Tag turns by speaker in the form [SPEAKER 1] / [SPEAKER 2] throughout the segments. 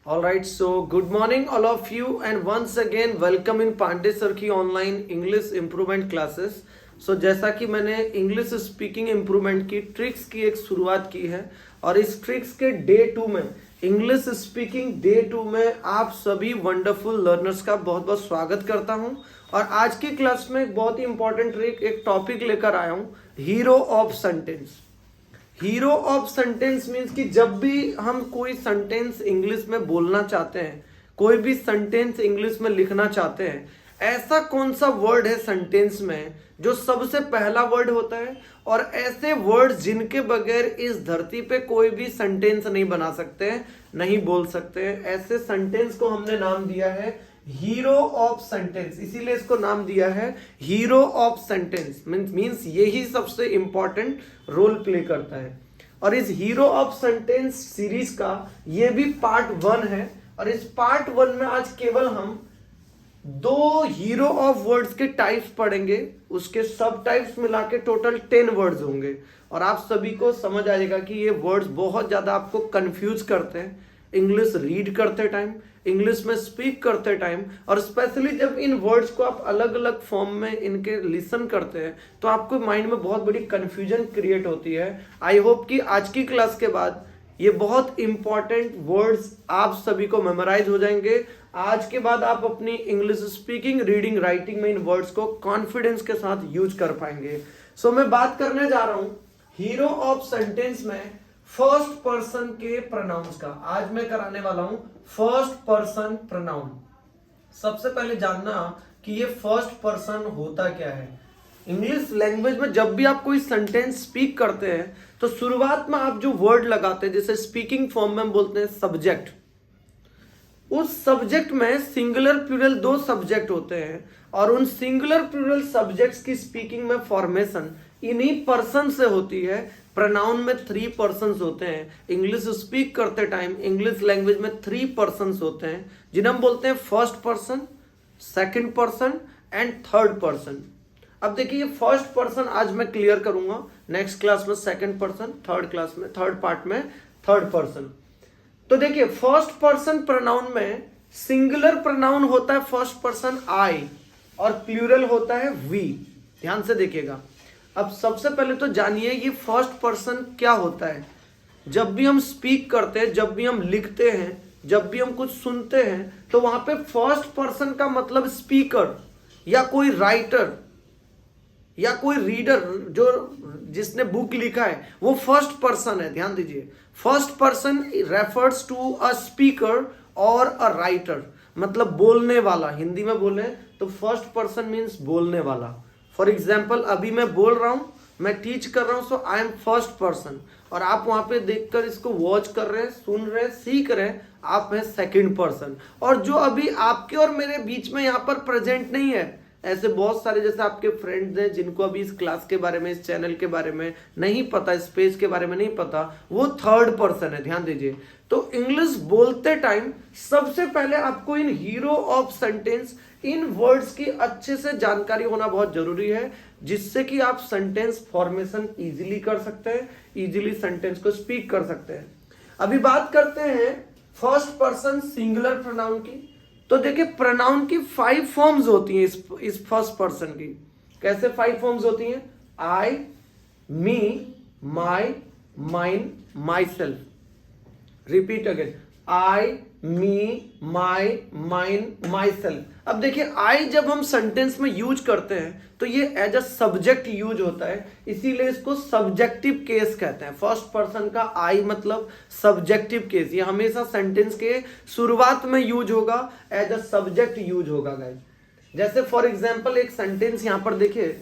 [SPEAKER 1] All right, so good morning, all of you, and once again welcome in Pandey sir की online English improvement classes. So जैसा कि मैंने English speaking improvement की tricks की एक शुरुआत की है और इस ट्रिक्स के डे 2 में इंग्लिश स्पीकिंग डे 2 में आप सभी वंडरफुल लर्नर्स का बहुत बहुत स्वागत करता हूं। और आज की क्लास में एक बहुत ही इंपॉर्टेंट ट्रिक एक टॉपिक लेकर आया हूं, hero of sentence. Hero of sentence means कि जब भी हम कोई सेंटेंस इंग्लिश में बोलना चाहते हैं, कोई भी सेंटेंस इंग्लिश में लिखना चाहते हैं, ऐसा कौन सा वर्ड है सेंटेंस में जो सबसे पहला वर्ड होता है और ऐसे वर्ड्स जिनके बगैर इस धरती पे कोई भी सेंटेंस नहीं बना सकते हैं, नहीं बोल सकते हैं, ऐसे सेंटेंस को हमने नाम दिया है हीरो ऑफ सेंटेंस। इसीलिए इसको नाम दिया है हीरो ऑफ सेंटेंस। मीन्स यही सबसे इंपॉर्टेंट रोल प्ले करता है। और इस हीरो ऑफ सेंटेंस सीरीज का ये भी पार्ट 1 है और इस पार्ट 1 में आज केवल हम 2 हीरो ऑफ वर्ड्स के टाइप्स पढ़ेंगे, उसके सब टाइप्स मिला के टोटल 10 वर्ड्स होंगे। और आप सभी को समझ आएगा कि ये वर्ड्स बहुत ज्यादा आपको कंफ्यूज करते हैं इंग्लिश रीड करते टाइम, इंग्लिश में स्पीक करते टाइम, और स्पेशली जब इन वर्ड्स को आप अलग अलग फॉर्म में इनके लिसन करते हैं तो आपको माइंड में बहुत बड़ी कंफ्यूजन क्रिएट होती है। आई होप कि आज की क्लास के बाद ये बहुत इंपॉर्टेंट वर्ड्स आप सभी को मेमोराइज हो जाएंगे। आज के बाद आप अपनी इंग्लिश स्पीकिंग, रीडिंग, राइटिंग में इन वर्ड्स को कॉन्फिडेंस के साथ यूज कर पाएंगे। सो मैं बात करने जा रहा हूं हीरो ऑफ सेंटेंस में फर्स्ट पर्सन के प्रोनाउंस का। आज मैं कराने वाला हूं फर्स्ट पर्सन प्रोनाउन। सबसे पहले जानना कि ये फर्स्ट पर्सन होता क्या है। इंग्लिश लैंग्वेज में जब भी आप कोई सेंटेंस स्पीक करते हैं तो शुरुआत में आप जो वर्ड लगाते हैं, जैसे स्पीकिंग फॉर्म में हम बोलते हैं सब्जेक्ट, उस सब्जेक्ट में सिंगुलर प्लूरल 2 सब्जेक्ट होते हैं और उन सिंगुलर प्लूरल सब्जेक्ट्स की स्पीकिंग में फॉर्मेशन इन्हीं पर्सन से होती है। प्रोनाउन में 3 पर्सन्स होते हैं। इंग्लिश स्पीक करते टाइम इंग्लिश लैंग्वेज में 3 पर्सन्स होते हैं जिन्हें हम बोलते हैं first person, second person and third person. अब देखिए ये फर्स्ट पर्सन आज मैं क्लियर करूंगा, नेक्स्ट क्लास में सेकंड पर्सन, थर्ड क्लास में थर्ड पार्ट में थर्ड पर्सन। तो देखिए फर्स्ट पर्सन प्रोनाउन में सिंगुलर प्रोनाउन होता है फर्स्ट पर्सन आई और प्लूरल होता है वी। ध्यान से देखिएगा। अब सबसे पहले तो जानिए ये फर्स्ट पर्सन क्या होता है। जब भी हम स्पीक करते हैं, जब भी हम लिखते हैं, जब भी हम कुछ सुनते हैं तो वहां पे फर्स्ट पर्सन का मतलब स्पीकर या कोई राइटर या कोई रीडर जो जिसने बुक लिखा है वो फर्स्ट पर्सन है। ध्यान दीजिए, first person refers to a speaker और अ राइटर, मतलब बोलने वाला। हिंदी में बोले तो फर्स्ट पर्सन मीन्स बोलने वाला। फॉर एग्जाम्पल अभी मैं बोल रहा हूं, मैं टीच कर रहा हूं, सो आई एम फर्स्ट पर्सन, और आप वहां पे देखकर इसको वॉच कर रहे हैं, सुन रहे हैं, सीख रहे हैं, आप हैं सेकंड पर्सन। और जो अभी आपके और मेरे बीच में यहाँ पर प्रेजेंट नहीं है, ऐसे बहुत सारे जैसे आपके फ्रेंड्स हैं जिनको अभी इस क्लास के बारे में, इस चैनल के बारे में नहीं पता, इस पेज के बारे में नहीं पता, वो थर्ड पर्सन है। ध्यान दीजिए। तो इंग्लिश बोलते टाइम सबसे पहले आपको इन हीरो ऑफ सेंटेंस, इन वर्ड्स की अच्छे से जानकारी होना बहुत जरूरी है, जिससे कि आप सेंटेंस फॉर्मेशन इजीली कर सकते हैं, इजीली सेंटेंस को स्पीक कर सकते हैं। अभी बात करते हैं फर्स्ट पर्सन सिंगुलर प्रोनाउन की। तो देखिए प्रोनाउन की 5 फॉर्म्स होती हैं इस फर्स्ट पर्सन की। कैसे 5 फॉर्म्स होती हैं? I, me, my, mine, myself. Repeat again, I, me, my, mine, myself. अब देखिए आई जब हम सेंटेंस में यूज करते हैं तो ये एज अ सब्जेक्ट यूज होता है, इसीलिए इसको सब्जेक्टिव केस कहते हैं। फर्स्ट पर्सन का आई मतलब सब्जेक्टिव केस, ये हमेशा सेंटेंस के शुरुआत में यूज होगा, एज अ सब्जेक्ट यूज होगा गाइस। जैसे फॉर एग्जांपल एक सेंटेंस यहां पर देखिए,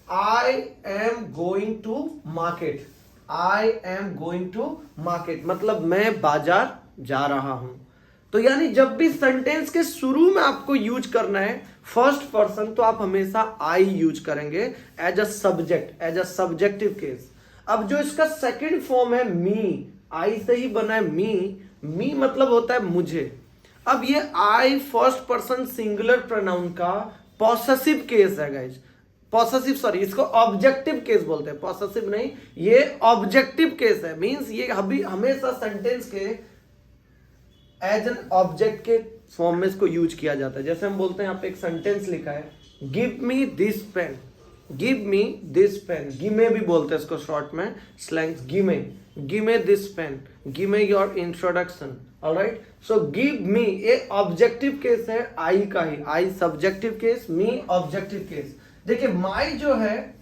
[SPEAKER 1] I am going to market. I am going to market मतलब मैं बाजार जा रहा हूं। तो यानी जब भी सेंटेंस के शुरू में आपको यूज करना है फर्स्ट पर्सन तो आप हमेशा आई यूज करेंगे as a subject, as a subjective case. अब जो इसका सेकंड फॉर्म है मी, आई से ही बना है मी, मी मतलब होता है मुझे। अब ये आई फर्स्ट पर्सन सिंगुलर प्रोनाउन का पॉसेसिव केस है गाइज। पॉसेसिव सॉरी, इसको ऑब्जेक्टिव केस बोलते हैं, पॉसेसिव नहीं, ये ऑब्जेक्टिव केस है। मींस ये अभी हमेशा सेंटेंस के एज एन ऑब्जेक्ट के फॉर्म में इसको यूज किया जाता है। जैसे हम बोलते हैं, यहाँ पे एक सेंटेंस लिखा है, give me this pen, give me this pen, gimme भी बोलते हैं इसको शॉर्ट में, slangs, gimme this pen, gimme your introduction. Alright, so give me a objective case है, आई का ही, I subjective case, me objective case. देखिए my जो है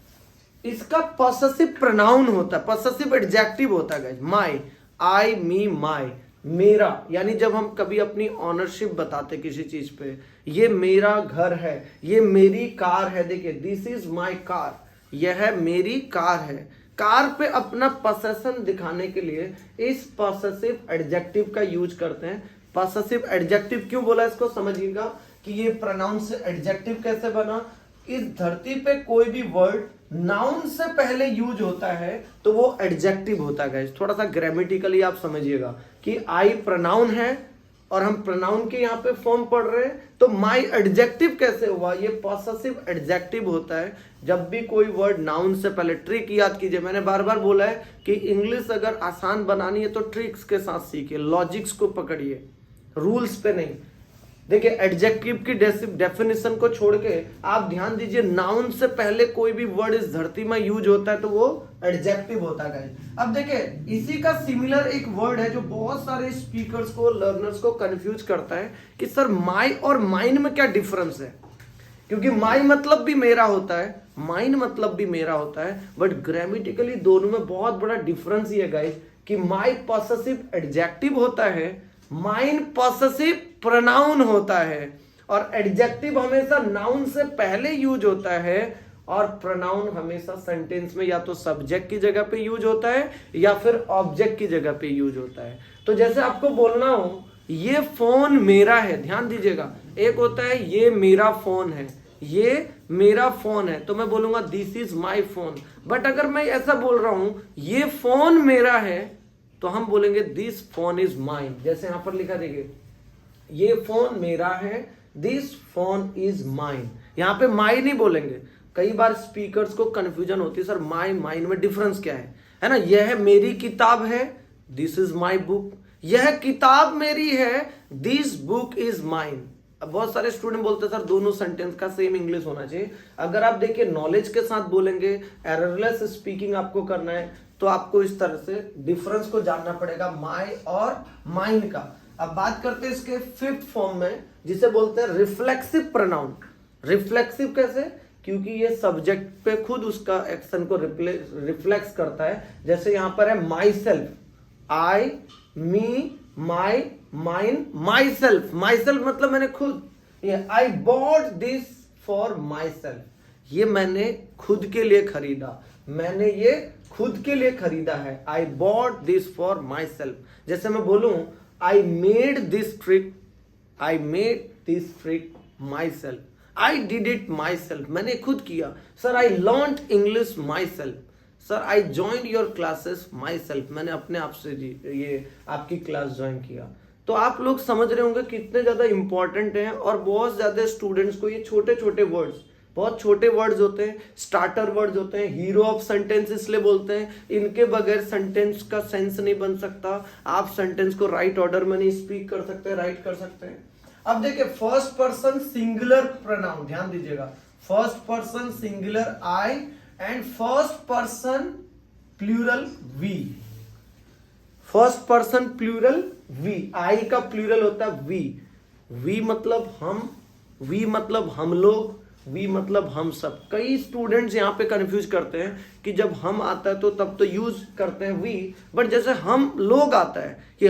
[SPEAKER 1] इसका पॉसेसिव प्रोनाउन होता है, पॉसेसिव एडजेक्टिव होता है गाइस, माई, आई, मी, माई, मेरा, यानी जब हम कभी अपनी ऑनरशिप बताते किसी चीज पे, ये मेरा घर है, ये मेरी कार है, देखिए दिस इज माई कार, यह मेरी कार है। कार पे अपना पोसेशन दिखाने के लिए इस पॉसेसिव एडजेक्टिव का यूज करते हैं। पॉसेसिव एडजेक्टिव क्यों बोला इसको समझिएगा कि ये प्रोनाउन से एडजेक्टिव कैसे बना। इस धरती पे कोई भी वर्ड नाउन से पहले यूज होता है तो वो एडजेक्टिव होता है गाइस। थोड़ा सा ग्रामेटिकली आप समझिएगा कि आई प्रोनाउन है और हम प्रोनाउन के यहाँ पे फॉर्म पढ़ रहे हैं, तो माई एडजेक्टिव कैसे हुआ, ये पॉसेसिव एडजेक्टिव होता है जब भी कोई वर्ड नाउन से पहले। ट्रिक याद कीजिए, मैंने बार बार बोला है कि इंग्लिश अगर आसान बनानी है तो ट्रिक्स के साथ सीखिए, लॉजिक्स को पकड़िए, रूल्स पे नहीं। देखिए एडजेक्टिव की डेफिनेशन को छोड़ के आप ध्यान दीजिए, नाउन से पहले कोई भी वर्ड इस धरती में यूज होता है तो वो एडजेक्टिव होता है। अब देखिए इसी का सिमिलर एक वर्ड है जो बहुत सारे स्पीकर्स को, लर्नर्स को कंफ्यूज करता है कि सर माई और माइन में क्या डिफरेंस है। क्योंकि माई मतलब भी मेरा होता है, माइन मतलब भी मेरा होता है, बट ग्रामेटिकली दोनों में बहुत बड़ा डिफरेंस ये है गाइस कि माई पॉसेसिव एडजेक्टिव होता है, माइन पॉसेसिव प्रोनाउन होता है, और एडजेक्टिव हमेशा नाउन से पहले यूज होता है और प्रोनाउन हमेशा सेंटेंस में या तो सब्जेक्ट की जगह पे यूज होता है या फिर ऑब्जेक्ट की जगह पे यूज होता है। तो जैसे आपको बोलना हो ये फोन मेरा है, ध्यान दीजिएगा, एक होता है ये मेरा फोन है, ये मेरा फोन है, तो मैं बोलूंगा this is my phone. But अगर मैं ऐसा बोल रहा हूं ये फोन मेरा है तो हम बोलेंगे दिस फोन इज माइन। जैसे यहां पर लिखा देखिए, ये फोन मेरा है, दिस फोन इज माइन। यहां पे माई नहीं बोलेंगे। कई बार स्पीकर्स को कंफ्यूजन होती है, सर माई माइन में डिफरेंस क्या है ना। यह मेरी किताब है, दिस इज माई बुक, यह किताब मेरी है, दिस बुक इज माइन। अब बहुत सारे स्टूडेंट बोलते हैं सर दोनों सेंटेंस का सेम इंग्लिश होना चाहिए। अगर आप देखिए नॉलेज के साथ बोलेंगे, एररलेस स्पीकिंग आपको करना है, तो आपको इस तरह से डिफरेंस को जानना पड़ेगा माई और माइन का। अब बात करते हैं इसके फिफ्थ फॉर्म में, जिसे बोलते हैं रिफ्लेक्सिव प्रोनाउन। रिफ्लेक्सिव कैसे, क्योंकि ये सब्जेक्ट पे खुद उसका एक्शन को रिफ्लेक्स करता है। जैसे यहां पर है my self, I, me, my, mine, my self. My self मतलब मैंने खुद, ये I bought this for my self, ये मैंने खुद के लिए खरीदा, मैंने ये खुद के लिए खरीदा है, I bought this for my self. जैसे मैं बोलूं I made this trick, I made this trick my self, I did it my self, मैंने खुद किया। Sir I learn English my self, sir I join your classes my self, मैंने अपने आप से जी ये आपकी क्लास ज्वाइन किया। तो आप लोग समझ रहे होंगे कितने ज्यादा इंपॉर्टेंट हैं, और बहुत ज्यादा स्टूडेंट्स को ये छोटे छोटे वर्ड्स, बहुत छोटे वर्ड्स होते हैं, स्टार्टर वर्ड्स होते हैं, हीरो ऑफ सेंटेंस इसलिए बोलते हैं, इनके बगैर सेंटेंस का सेंस नहीं बन सकता। आप सेंटेंस को राइट ऑर्डर में नहीं स्पीक कर सकते, राइट कर सकते हैं। अब देखिए फर्स्ट पर्सन सिंगुलर प्रोनाउन, ध्यान दीजिएगा, first person singular I and first person plural we. First person plural we, I का प्लूरल होता है वी, वी मतलब हम, वी मतलब हम लोग, वी मतलब हम सब। कई स्टूडेंट्स यहाँ पे कंफ्यूज करते हैं कि जब हम आता है तो तब तो यूज करते हैं वी, बट जैसे हम लोग आता है कि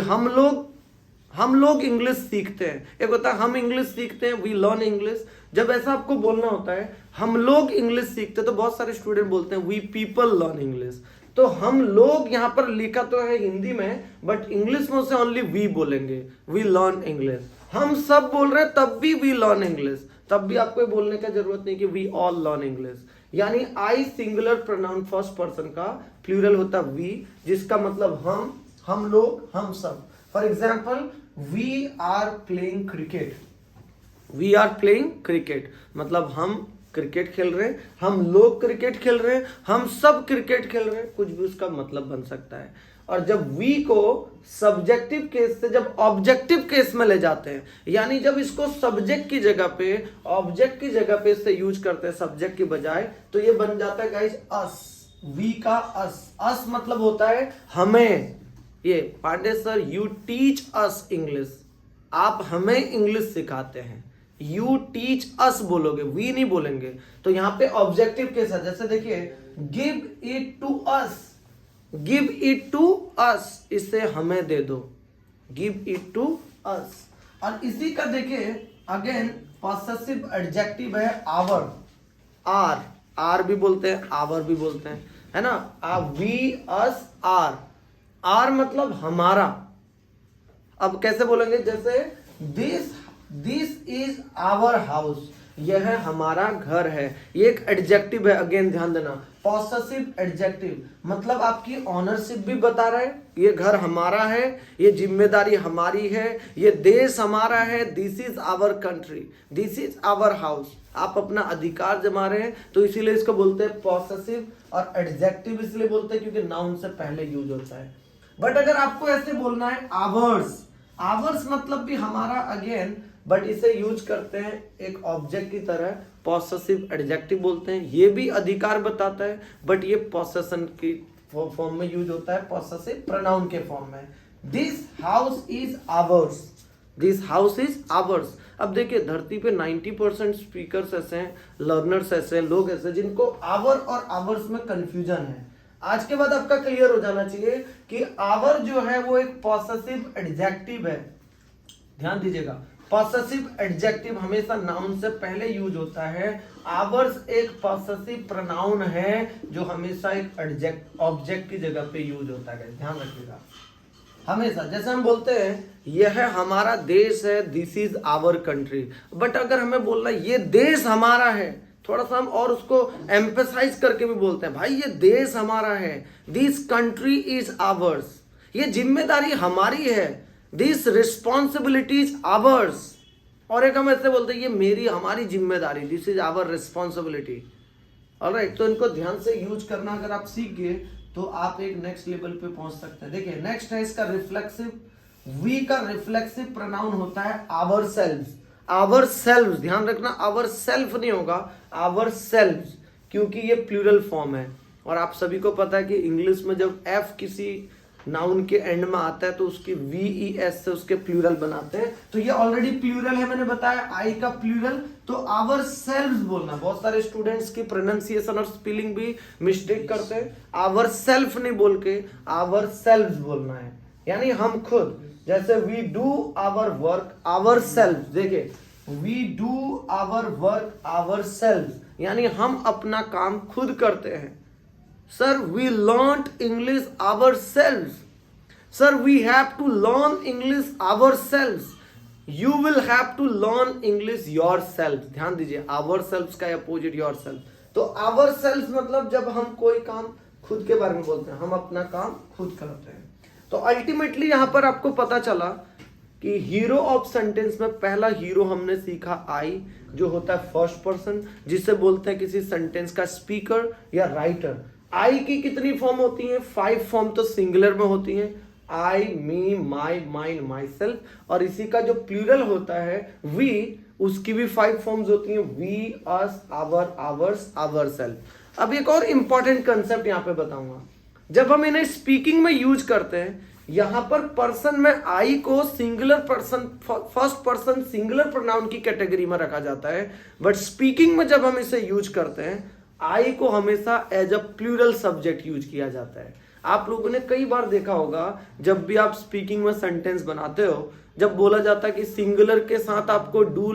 [SPEAKER 1] हम लोग इंग्लिश सीखते हैं। एक होता है हम इंग्लिश सीखते हैं, वी लर्न इंग्लिश। जब ऐसा आपको बोलना होता है हम लोग इंग्लिश सीखते हैं, तो बहुत सारे स्टूडेंट बोलते हैं वी पीपल लर्न इंग्लिश। तो हम लोग यहाँ पर लिखा तो है हिंदी में, बट इंग्लिश में से ओनली वी बोलेंगे, वी लर्न इंग्लिश। हम सब बोल रहे हैं तब भी वी लर्न इंग्लिश, तब भी आपको बोलने का जरूरत नहीं कि वी ऑल लर्न इंग्लिश। यानी I singular pronoun first person का, प्लूरल होता वी, जिसका मतलब हम लोग, हम सब। For example we are playing cricket, we are playing cricket मतलब हम क्रिकेट खेल रहे हैं, हम लोग क्रिकेट खेल रहे हैं, हम सब क्रिकेट खेल रहे हैं, कुछ भी उसका मतलब बन सकता है। और जब वी को सब्जेक्टिव केस से जब ऑब्जेक्टिव केस में ले जाते हैं, यानी जब इसको सब्जेक्ट की जगह पे ऑब्जेक्ट की जगह पे इससे यूज करते हैं सब्जेक्ट की बजाय, तो ये बन जाता है गाइस अस। वी का अस, अस मतलब होता है हमें। ये Pandey sir you teach us English, आप हमें इंग्लिश सिखाते हैं। यू टीच अस बोलोगे, वी नहीं बोलेंगे। तो यहां पे ऑब्जेक्टिव के साथ जैसे देखिए give it to us, give it to us, इसे हमें दे दो, गिव इट टू अस। और इसी का देखिए अगेन पॉसेसिव एडजेक्टिव है आवर, आर, आर भी बोलते हैं आवर भी बोलते हैं, है ना। वी अस आर, आर मतलब हमारा। अब कैसे बोलेंगे, जैसे दिस इज आवर हाउस, यह हमारा घर है। ये एक एडजेक्टिव है, अगेन ध्यान देना, पॉसेसिव एडजेक्टिव, मतलब आपकी ऑनरशिप भी बता रहा है, ये घर हमारा है, ये जिम्मेदारी हमारी है, ये देश हमारा है, this is our country, this is our house, आप अपना अधिकार जमा रहे हैं। तो इसीलिए इसको बोलते हैं पॉसेसिव, और एडजेक्टिव इसलिए बोलते हैं क्योंकि नाउन से पहले यूज होता है। बट अगर आपको ऐसे बोलना है आवर्स, आवर्स मतलब भी हमारा अगेन, बट इसे यूज करते हैं एक ऑब्जेक्ट की तरह, पॉसेसिव एडजेक्टिव बोलते हैं। ये भी अधिकार बताता है, बट ये पॉसेशन की फॉर्म में यूज होता है, पॉसेसिव प्रोनाउन के फॉर्म में। This house is ours, this house is ours. अब देखिए धरती पे 90% स्पीकर्स ऐसे हैं, लर्नर्स ऐसे हैं, लोग ऐसे जिनको आवर और आवर्स में कंफ्यूजन है। आज के बाद आपका क्लियर हो जाना चाहिए कि आवर जो है वो एक पॉसेसिव एडजेक्टिव है। ध्यान दीजिएगा, पॉसेसिव एडजेक्टिव हमेशा नाउन से पहले यूज होता है। आवर्स एक पॉसेसिव प्रोनाउन है जो हमेशा एक ऑब्जेक्ट की जगह पे यूज होता है, ध्यान रखिएगा हमेशा। जैसे हम बोलते हैं यह हमारा देश है, this is our country, but अगर हमें बोलना ये देश हमारा है, थोड़ा सा हम और उसको एम्फेसाइज करके भी बोलते हैं, भाई ये देश हमारा है, दिस कंट्री इज आवर्स, ये जिम्मेदारी हमारी है, दिस रिस्पॉन्सिबिलिटी इज आवर्स। और एक हम ऐसे बोलते हैं ये मेरी हमारी जिम्मेदारी, this is our responsibility. Alright, तो इनको ध्यान से यूज करना अगर आप सीख गए तो आप एक नेक्स्ट लेवल पे पहुंच सकते हैं। देखिए नेक्स्ट है इसका रिफ्लेक्सिव, वी का रिफ्लेक्सिव प्रोनाउन होता है आवर सेल्व्स, आवर सेल्व्स, ध्यान रखना आवर सेल्फ नहीं होगा, आवर सेल्व्स, क्योंकि ये प्लूरल फॉर्म है। और आप सभी को पता है कि इंग्लिश में जब एफ किसी नाउन के एंड में आता है तो उसकी VES से उसके प्लूरल बनाते हैं, तो ये ऑलरेडी प्लूरल है, मैंने बताया आई का प्लूरल, तो आवर सेल्व्स बोलना। बहुत सारे स्टूडेंट्स की प्रोनाउंसिएशन और स्पेलिंग भी मिस्टेक करते हैं, आवर सेल्फ नहीं बोल के आवर सेल्व्स बोलना है, यानी हम खुद। जैसे we do our work ourselves, देखिए we do our work ourselves, यानी हम अपना काम खुद करते हैं। Sir we learn English ourselves, sir we have to learn English ourselves, you will have to learn English yourself. ध्यान दीजिए आवर सेल्व्स का अपोजिट योर सेल्फ। तो आवर सेल्फ मतलब जब हम कोई काम खुद के बारे में बोलते हैं, हम अपना काम खुद करते हैं। तो अल्टीमेटली यहां पर आपको पता चला कि हीरो ऑफ सेंटेंस में पहला हीरो हमने सीखा आई, जो होता है फर्स्ट पर्सन, जिसे बोलते हैं किसी सेंटेंस का स्पीकर या राइटर। आई की कितनी फॉर्म होती हैं? 5 फॉर्म तो सिंगुलर में होती हैं, I, me, my, mine, my self. और इसी का जो प्लूरल होता है वी, उसकी भी 5 फॉर्म्स होती हैं, we, us, our, ours, our self. अब एक और इंपॉर्टेंट कंसेप्ट यहां पे बताऊंगा, जब हम इन्हें स्पीकिंग में यूज करते हैं, यहां पर पर्सन में आई को singular person, first person singular pronoun की कैटेगरी में रखा जाता है, बट स्पीकिंग में जब हम इसे यूज करते हैं आई को हमेशा as a plural subject use किया जाता है। आप लोगों ने कई बार देखा होगा जब भी आप स्पीकिंग में सेंटेंस बनाते हो, जब बोला जाता है कि सिंगुलर के साथ आपको डू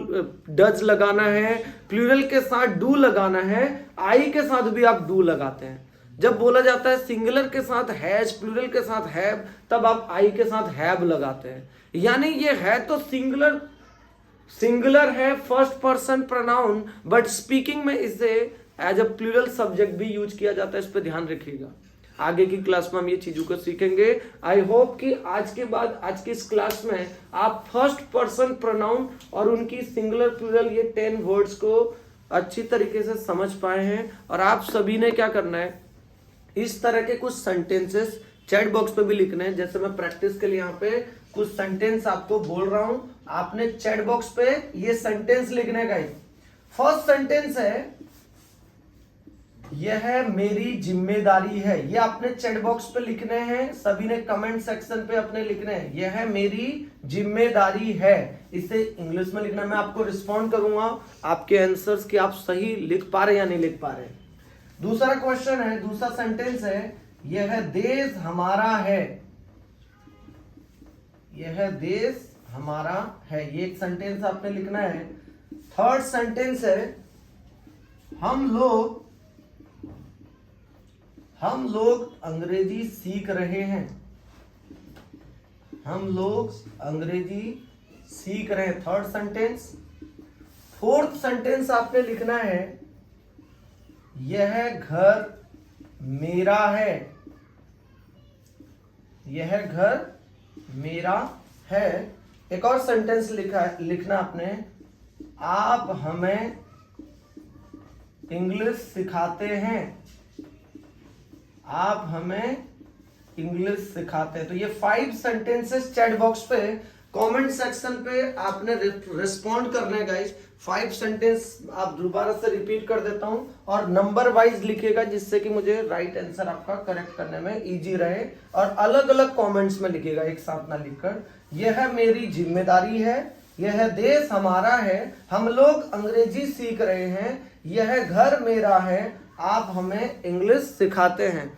[SPEAKER 1] डज लगाना है, प्लूरल के साथ डू लगाना है, आई के साथ भी आप डू लगाते हैं। जब बोला जाता है सिंगुलर के साथ हैज, प्लूरल के साथ हैव, तब आप आई के साथ हैव लगाते हैं। यानी ये है तो सिंगुलर है, first person pronoun, but speaking में इसे एज अ प्लूरल सब्जेक्ट भी यूज किया जाता है। इस पे ध्यान रखिएगा, आगे की क्लास में हम ये चीजों को सीखेंगे। आई होप कि आज के बाद आज की इस क्लास में आप फर्स्ट पर्सन प्रोनाउन और उनकी सिंगुलर प्लूरल ये 10 वर्ड्स को अच्छी तरीके से समझ पाए हैं। और आप सभी ने क्या करना है, इस तरह के कुछ सेंटेंसेस चैट बॉक्स पे भी लिखने हैं। जैसे मैं प्रैक्टिस के लिए यहाँ पे कुछ सेंटेंस आपको बोल रहा हूं, आपने चैट बॉक्स पे ये सेंटेंस लिखने का। फर्स्ट सेंटेंस है, यह मेरी जिम्मेदारी है। ये आपने चैट बॉक्स पे लिखने हैं, सभी ने कमेंट सेक्शन पे अपने लिखने हैं, यह मेरी जिम्मेदारी है। इसे इंग्लिश में लिखना, मैं आपको रिस्पॉन्ड करूंगा आपके आंसर्स कि आप सही लिख पा रहे या नहीं लिख पा रहे। दूसरा क्वेश्चन है, दूसरा सेंटेंस है, यह देश हमारा है। यह देश हमारा है, ये एक सेंटेंस आपने लिखना है। थर्ड सेंटेंस है, हम लोग अंग्रेजी सीख रहे हैं। हम लोग अंग्रेजी सीख रहे हैं, थर्ड सेंटेंस। फोर्थ सेंटेंस आपने लिखना है, यह घर मेरा है। यह घर मेरा है। एक और सेंटेंस लिखना आपने, आप हमें इंग्लिश सिखाते हैं। आप हमें इंग्लिश सिखाते हैं। तो ये 5 सेंटेंसेस चैट बॉक्स पे कमेंट सेक्शन पे आपने रिस्पॉन्ड करने हैं गाइस। 5 सेंटेंस आप दोबारा से रिपीट कर देता हूं और नंबर वाइज लिखिएगा, जिससे कि मुझे राइट आंसर आपका करेक्ट करने में इजी रहे। और अलग अलग कमेंट्स में लिखिएगा, एक साथ ना लिखकर। यह मेरी जिम्मेदारी है, यह देश हमारा है, हम लोग अंग्रेजी सीख रहे हैं, यह घर मेरा है, आप हमें इंग्लिश सिखाते हैं।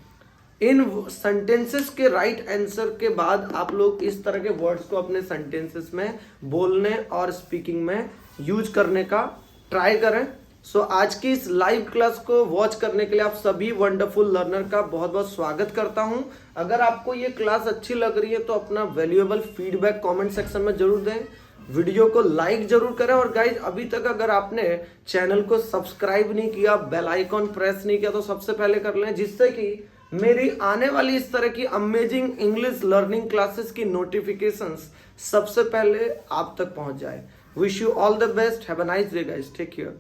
[SPEAKER 1] इन सेंटेंसेस के राइट आंसर के बाद आप लोग इस तरह के वर्ड्स को अपने सेंटेंसेस में बोलने और स्पीकिंग में यूज करने का ट्राई करें। सो आज की इस लाइव क्लास को वॉच करने के लिए आप सभी वंडरफुल लर्नर का बहुत बहुत स्वागत करता हूं। अगर आपको ये क्लास अच्छी लग रही है तो अपना वैल्यूएबल फीडबैक कमेंट सेक्शन में जरूर दें, वीडियो को लाइक जरूर करें। और गाइज अभी तक अगर आपने चैनल को सब्सक्राइब नहीं किया, बेल आइकॉन प्रेस नहीं किया, तो सबसे पहले कर लें, जिससे कि मेरी आने वाली इस तरह की अमेजिंग इंग्लिश लर्निंग क्लासेस की नोटिफिकेशंस सबसे पहले आप तक पहुंच जाए। Wish you all the best, have a nice day guys, take care.